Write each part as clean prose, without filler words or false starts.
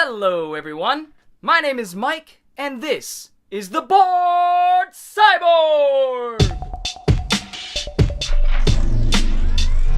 Hello everyone, my name is Mike, and this is the Bored Cyborg!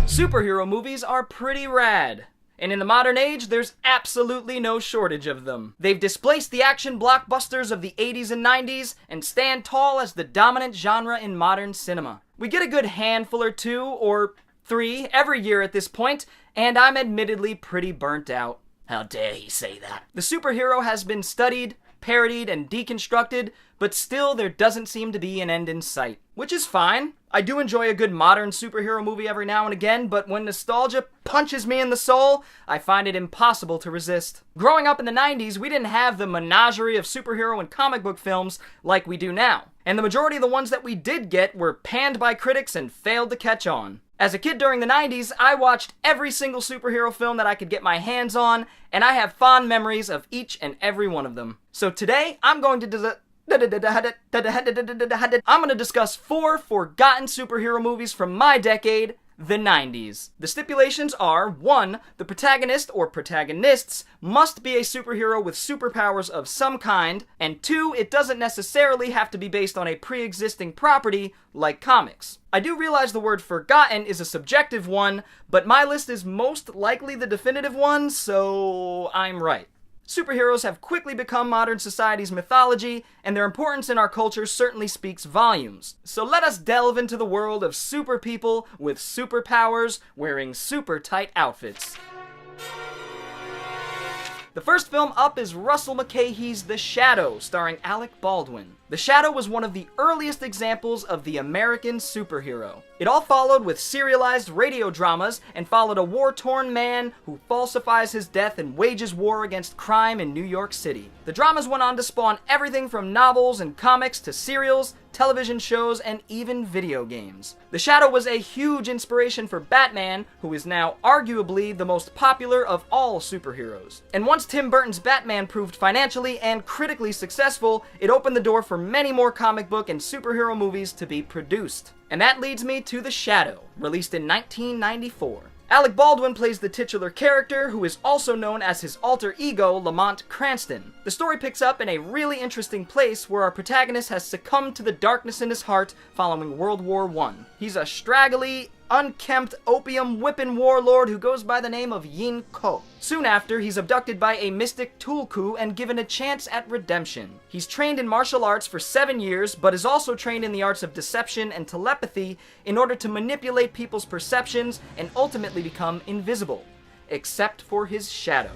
Superhero movies are pretty rad, and in the modern age, there's absolutely no shortage of them. They've displaced the action blockbusters of the 80s and 90s, and stand tall as the dominant genre in modern cinema. We get a good handful or two, or three, every year at this point, and I'm admittedly pretty burnt out. How dare he say that? The superhero has been studied, parodied, and deconstructed, but still there doesn't seem to be an end in sight. Which is fine. I do enjoy a good modern superhero movie every now and again, but when nostalgia punches me in the soul, I find it impossible to resist. Growing up in the 90s, we didn't have the menagerie of superhero and comic book films like we do now. And the majority of the ones that we did get were panned by critics and failed to catch on. As a kid during the 90s, I watched every single superhero film that I could get my hands on, and I have fond memories of each and every one of them. So today, I'm going to discuss 4 forgotten superhero movies from my decade, the 90s. The stipulations are: 1. The protagonist or protagonists must be a superhero with superpowers of some kind, and 2. It doesn't necessarily have to be based on a pre-existing property like comics. I do realize the word forgotten is a subjective one, but my list is most likely the definitive one, so I'm right. Superheroes have quickly become modern society's mythology, and their importance in our culture certainly speaks volumes. So let us delve into the world of super people with superpowers wearing super tight outfits. The first film up is Russell Mulcahy's The Shadow, starring Alec Baldwin. The Shadow was one of the earliest examples of the American superhero. It all followed with serialized radio dramas and followed a war-torn man who falsifies his death and wages war against crime in New York City. The dramas went on to spawn everything from novels and comics to serials, television shows, and even video games. The Shadow was a huge inspiration for Batman, who is now arguably the most popular of all superheroes. And once Tim Burton's Batman proved financially and critically successful, it opened the door for many more comic book and superhero movies to be produced. And that leads me to The Shadow, released in 1994. Alec Baldwin plays the titular character, who is also known as his alter ego, Lamont Cranston. The story picks up in a really interesting place where our protagonist has succumbed to the darkness in his heart following World War I. He's a straggly, unkempt, opium-whipping warlord who goes by the name of Yin Ko. Soon after, he's abducted by a mystic Tulku and given a chance at redemption. He's trained in martial arts for 7 years, but is also trained in the arts of deception and telepathy in order to manipulate people's perceptions and ultimately become invisible, except for his shadow.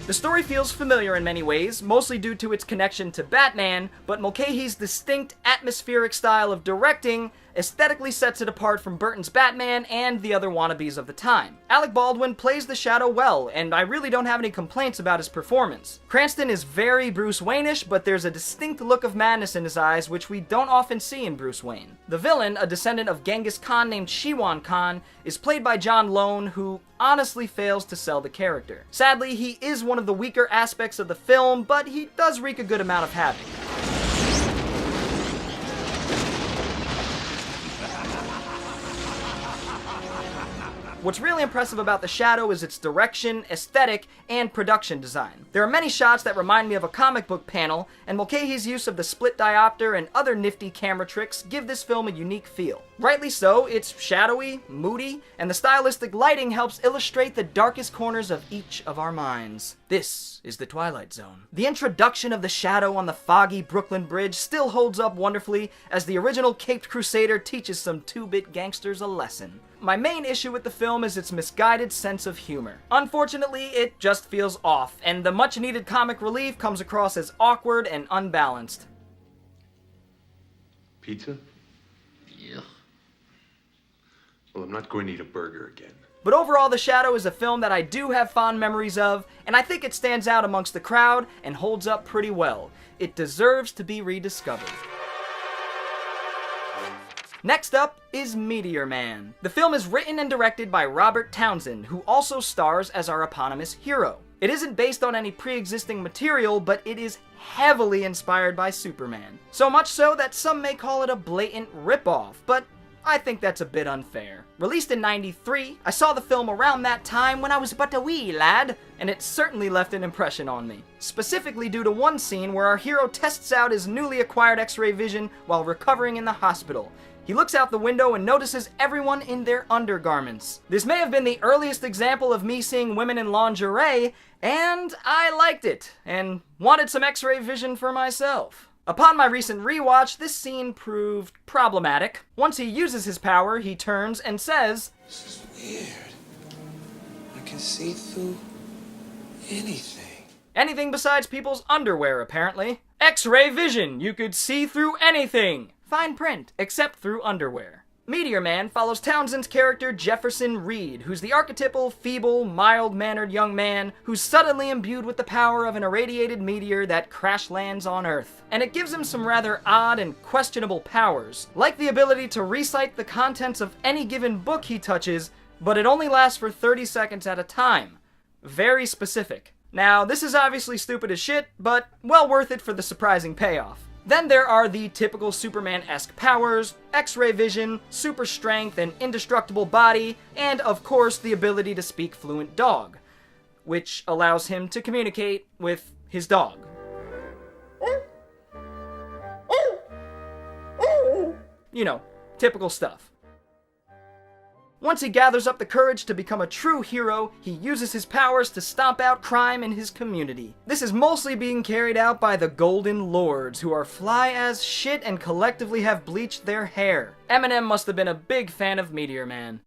The story feels familiar in many ways, mostly due to its connection to Batman, but Mulcahy's distinct atmospheric style of directing aesthetically sets it apart from Burton's Batman and the other wannabes of the time. Alec Baldwin plays the Shadow well, and I really don't have any complaints about his performance. Cranston is very Bruce Wayne-ish, but there's a distinct look of madness in his eyes which we don't often see in Bruce Wayne. The villain, a descendant of Genghis Khan named Shiwan Khan, is played by John Lone, who honestly fails to sell the character. Sadly, he is one of the weaker aspects of the film, but he does wreak a good amount of havoc. What's really impressive about The Shadow is its direction, aesthetic, and production design. There are many shots that remind me of a comic book panel, and Mulcahy's use of the split diopter and other nifty camera tricks give this film a unique feel. Rightly so, it's shadowy, moody, and the stylistic lighting helps illustrate the darkest corners of each of our minds. This is the Twilight Zone. The introduction of the Shadow on the foggy Brooklyn Bridge still holds up wonderfully, as the original Caped Crusader teaches some 2-bit gangsters a lesson. My main issue with the film is its misguided sense of humor. Unfortunately, it just feels off, and the much-needed comic relief comes across as awkward and unbalanced. Pizza? Yeah. Well, I'm not going to eat a burger again. But overall, The Shadow is a film that I do have fond memories of, and I think it stands out amongst the crowd and holds up pretty well. It deserves to be rediscovered. Next up is Meteor Man. The film is written and directed by Robert Townsend, who also stars as our eponymous hero. It isn't based on any pre-existing material, but it is heavily inspired by Superman. So much so that some may call it a blatant ripoff, but I think that's a bit unfair. Released in '93, I saw the film around that time when I was but a wee lad, and it certainly left an impression on me. Specifically due to one scene where our hero tests out his newly acquired X-ray vision while recovering in the hospital. He looks out the window and notices everyone in their undergarments. This may have been the earliest example of me seeing women in lingerie, and I liked it, and wanted some X-ray vision for myself. Upon my recent rewatch, this scene proved problematic. Once he uses his power, he turns and says, "This is weird. I can see through anything." Anything besides people's underwear, apparently. X-ray vision! You could see through anything! Fine print, except through underwear. Meteor Man follows Townsend's character Jefferson Reed, who's the archetypal, feeble, mild-mannered young man who's suddenly imbued with the power of an irradiated meteor that crash lands on Earth. And it gives him some rather odd and questionable powers, like the ability to recite the contents of any given book he touches, but it only lasts for 30 seconds at a time. Very specific. Now, this is obviously stupid as shit, but well worth it for the surprising payoff. Then there are the typical Superman-esque powers, X-ray vision, super strength, an indestructible body, and of course the ability to speak fluent dog, which allows him to communicate with his dog. You know, typical stuff. Once he gathers up the courage to become a true hero, he uses his powers to stomp out crime in his community. This is mostly being carried out by the Golden Lords, who are fly as shit and collectively have bleached their hair. Eminem must have been a big fan of Meteor Man.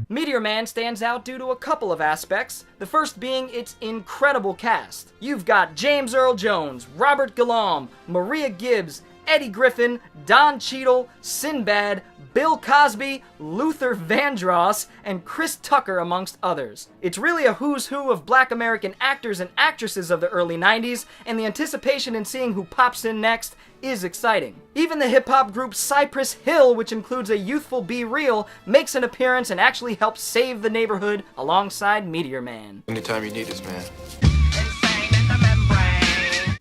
Meteor Man stands out due to a couple of aspects, the first being its incredible cast. You've got James Earl Jones, Robert Guillaume, Maria Gibbs, Eddie Griffin, Don Cheadle, Sinbad, Bill Cosby, Luther Vandross, and Chris Tucker, amongst others. It's really a who's who of Black American actors and actresses of the early 90s, and the anticipation in seeing who pops in next is exciting. Even the hip-hop group Cypress Hill, which includes a youthful Be Real, makes an appearance and actually helps save the neighborhood alongside Meteor Man. Anytime you need us, man.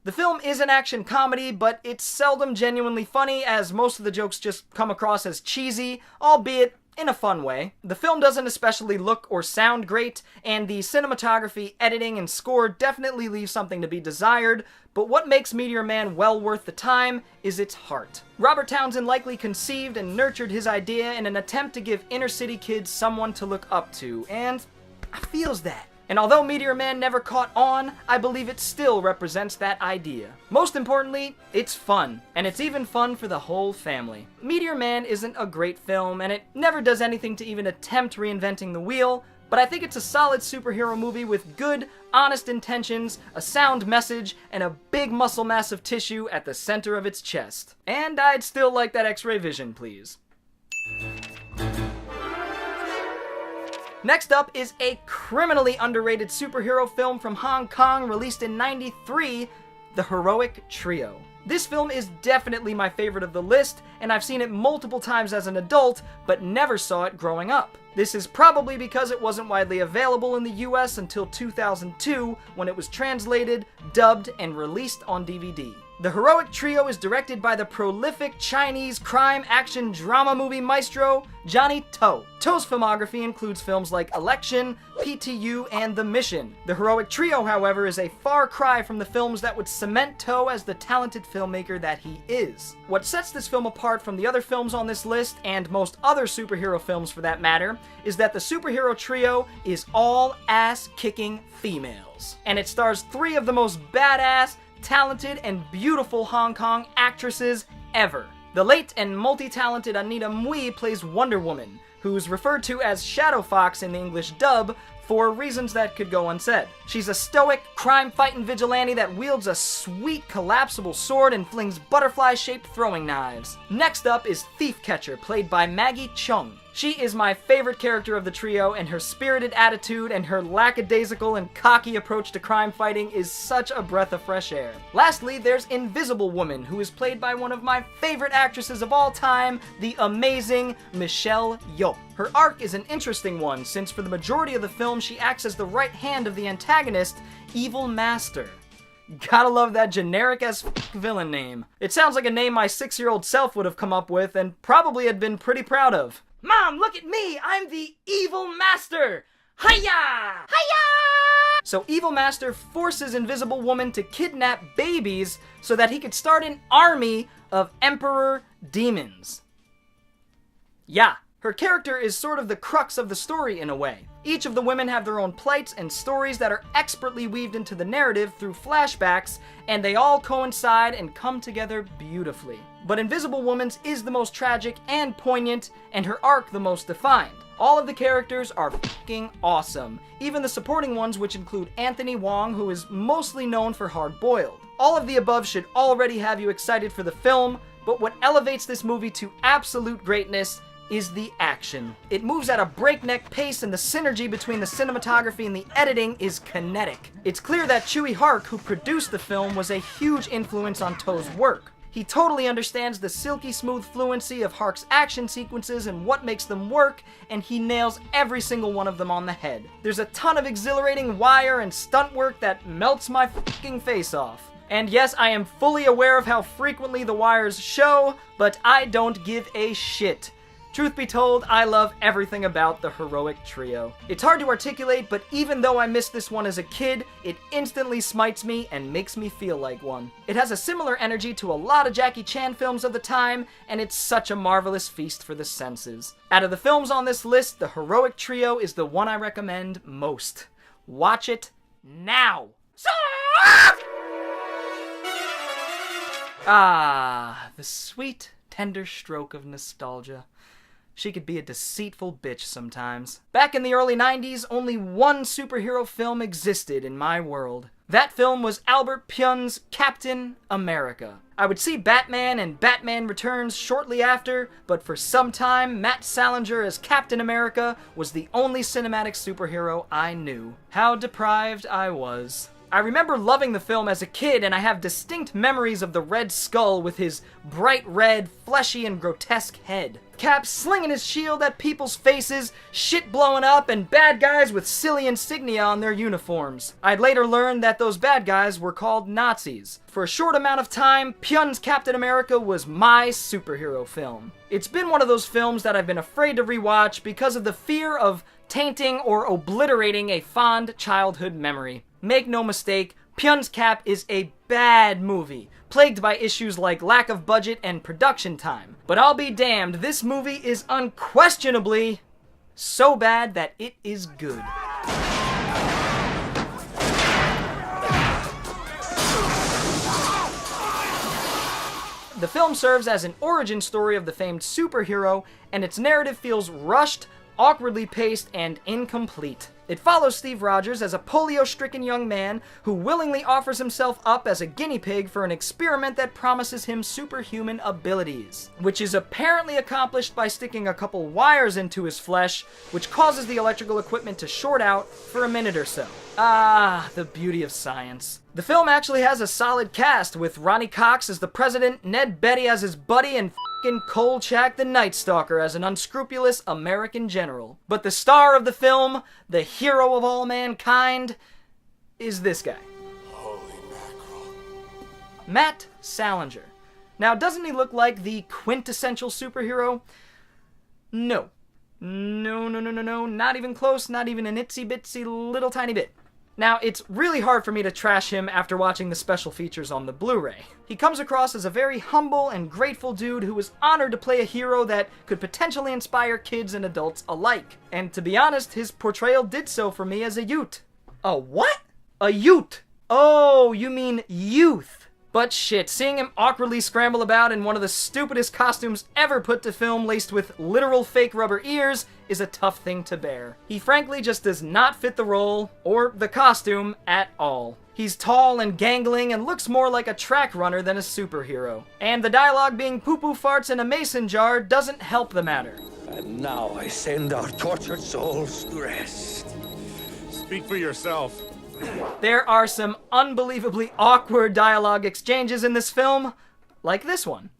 The film is an action comedy, but it's seldom genuinely funny, as most of the jokes just come across as cheesy, albeit in a fun way. The film doesn't especially look or sound great, and the cinematography, editing, and score definitely leave something to be desired, but what makes Meteor Man well worth the time is its heart. Robert Townsend likely conceived and nurtured his idea in an attempt to give inner-city kids someone to look up to, and I feels that. And although Meteor Man never caught on, I believe it still represents that idea. Most importantly, it's fun, and it's even fun for the whole family. Meteor Man isn't a great film, and it never does anything to even attempt reinventing the wheel, but I think it's a solid superhero movie with good, honest intentions, a sound message, and a big muscle mass of tissue at the center of its chest. And I'd still like that X-ray vision, please. Next up is a criminally underrated superhero film from Hong Kong released in '93, The Heroic Trio. This film is definitely my favorite of the list, and I've seen it multiple times as an adult, but never saw it growing up. This is probably because it wasn't widely available in the US until 2002, when it was translated, dubbed, and released on DVD. The Heroic Trio is directed by the prolific Chinese crime action drama movie maestro, Johnny To. To's filmography includes films like Election, PTU, and The Mission. The Heroic Trio, however, is a far cry from the films that would cement To as the talented filmmaker that he is. What sets this film apart from the other films on this list, and most other superhero films for that matter, is that the superhero trio is all ass-kicking females. And it stars 3 of the most badass, talented, and beautiful Hong Kong actresses ever. The late and multi-talented Anita Mui plays Wonder Woman, who's referred to as Shadow Fox in the English dub for reasons that could go unsaid. She's a stoic, crime-fighting vigilante that wields a sweet, collapsible sword and flings butterfly-shaped throwing knives. Next up is Thief Catcher, played by Maggie Cheung. She is my favorite character of the trio, and her spirited attitude and her lackadaisical and cocky approach to crime fighting is such a breath of fresh air. Lastly, there's Invisible Woman, who is played by one of my favorite actresses of all time, the amazing Michelle Yeoh. Her arc is an interesting one, since for the majority of the film she acts as the right hand of the antagonist, Evil Master. Gotta love that generic-as villain name. It sounds like a name my 6-year-old self would have come up with and probably had been pretty proud of. Mom, look at me! I'm the Evil Master! Hiya! Hiya! So Evil Master forces Invisible Woman to kidnap babies so that he could start an army of Emperor demons. Yeah, her character is sort of the crux of the story in a way. Each of the women have their own plights and stories that are expertly weaved into the narrative through flashbacks, and they all coincide and come together beautifully. But Invisible Woman's is the most tragic and poignant, and her arc the most defined. All of the characters are fucking awesome, even the supporting ones, which include Anthony Wong, who is mostly known for Hard Boiled. All of the above should already have you excited for the film, but what elevates this movie to absolute greatness is the action. It moves at a breakneck pace, and the synergy between the cinematography and the editing is kinetic. It's clear that Chewie Hark, who produced the film, was a huge influence on To's work. He totally understands the silky smooth fluency of Hark's action sequences and what makes them work, and he nails every single one of them on the head. There's a ton of exhilarating wire and stunt work that melts my fucking face off. And yes, I am fully aware of how frequently the wires show, but I don't give a shit. Truth be told, I love everything about the heroic trio. It's hard to articulate, but even though I missed this one as a kid, it instantly smites me and makes me feel like one. It has a similar energy to a lot of Jackie Chan films of the time, and it's such a marvelous feast for the senses. Out of the films on this list, the heroic trio is the one I recommend most. Watch it now! Ah, the sweet, tender stroke of nostalgia. She could be a deceitful bitch sometimes. Back in the early 90s, only one superhero film existed in my world. That film was Albert Pyun's Captain America. I would see Batman and Batman Returns shortly after, but for some time, Matt Salinger as Captain America was the only cinematic superhero I knew. How deprived I was. I remember loving the film as a kid, and I have distinct memories of the Red Skull with his bright red, fleshy, and grotesque head. Cap slinging his shield at people's faces, shit blowing up, and bad guys with silly insignia on their uniforms. I'd later learn that those bad guys were called Nazis. For a short amount of time, Pyun's Captain America was my superhero film. It's been one of those films that I've been afraid to rewatch because of the fear of tainting or obliterating a fond childhood memory. Make no mistake, Pyun's Cap is a bad movie, plagued by issues like lack of budget and production time. But I'll be damned, this movie is unquestionably so bad that it is good. The film serves as an origin story of the famed superhero, and its narrative feels rushed, awkwardly paced, and incomplete. It follows Steve Rogers as a polio-stricken young man who willingly offers himself up as a guinea pig for an experiment that promises him superhuman abilities, which is apparently accomplished by sticking a couple wires into his flesh, which causes the electrical equipment to short out for a minute or so. Ah, the beauty of science. The film actually has a solid cast, with Ronnie Cox as the president, Ned Beatty as his buddy, and Kolchak the Night Stalker as an unscrupulous American general. But the star of the film, the hero of all mankind, is this guy. Holy mackerel. Matt Salinger. Now, doesn't he look like the quintessential superhero? No. No, not even close, not even an itsy bitsy little tiny bit. Now, it's really hard for me to trash him after watching the special features on the Blu-ray. He comes across as a very humble and grateful dude who was honored to play a hero that could potentially inspire kids and adults alike. And to be honest, his portrayal did so for me as a youth. A what? A youth. Oh, you mean youth. But shit, seeing him awkwardly scramble about in one of the stupidest costumes ever put to film, laced with literal fake rubber ears, is a tough thing to bear. He frankly just does not fit the role, or the costume, at all. He's tall and gangling and looks more like a track runner than a superhero. And the dialogue being poo-poo farts in a mason jar doesn't help the matter. And now I send our tortured souls to rest. Speak for yourself. There are some unbelievably awkward dialogue exchanges in this film, like this one.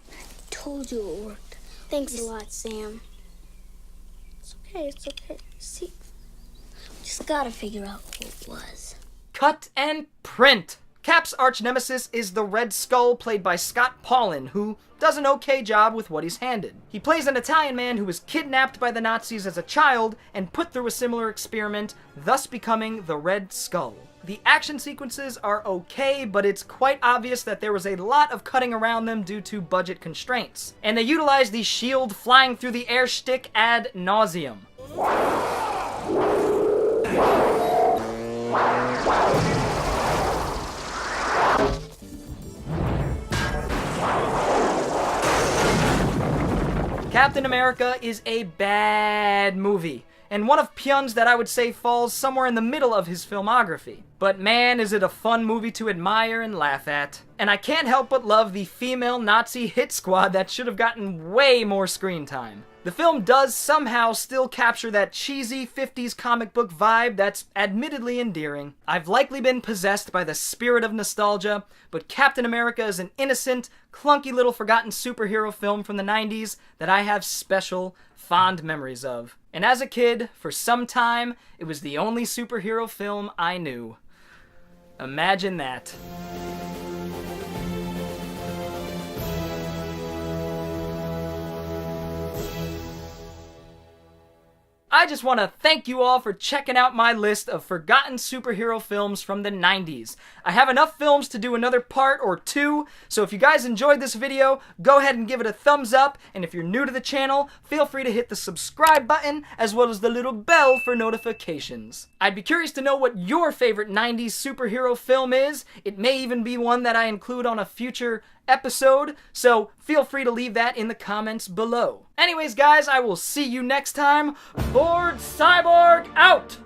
Told you it worked. Thanks a lot, Sam. It's okay. See, we just gotta figure out who it was. Cut and print. Cap's arch-nemesis is the Red Skull, played by Scott Paulin, who does an okay job with what he's handed. He plays an Italian man who was kidnapped by the Nazis as a child and put through a similar experiment, thus becoming the Red Skull. The action sequences are okay, but it's quite obvious that there was a lot of cutting around them due to budget constraints. And they utilize the shield flying through the air shtick ad nauseum. Captain America is a bad movie, and one of Pewds that I would say falls somewhere in the middle of his filmography. But man, is it a fun movie to admire and laugh at. And I can't help but love the female Nazi hit squad that should have gotten way more screen time. The film does somehow still capture that cheesy 50s comic book vibe that's admittedly endearing. I've likely been possessed by the spirit of nostalgia, but Captain America is an innocent, clunky little forgotten superhero film from the 90s that I have special, fond memories of. And as a kid, for some time, it was the only superhero film I knew. Imagine that. I just want to thank you all for checking out my list of forgotten superhero films from the 90s. I have enough films to do another part or two, so if you guys enjoyed this video, go ahead and give it a thumbs up, and if you're new to the channel, feel free to hit the subscribe button, as well as the little bell for notifications. I'd be curious to know what your favorite 90s superhero film is. It may even be one that I include on a future episode, so feel free to leave that in the comments below. Anyways, guys, I will see you next time. Bored Cyborg out!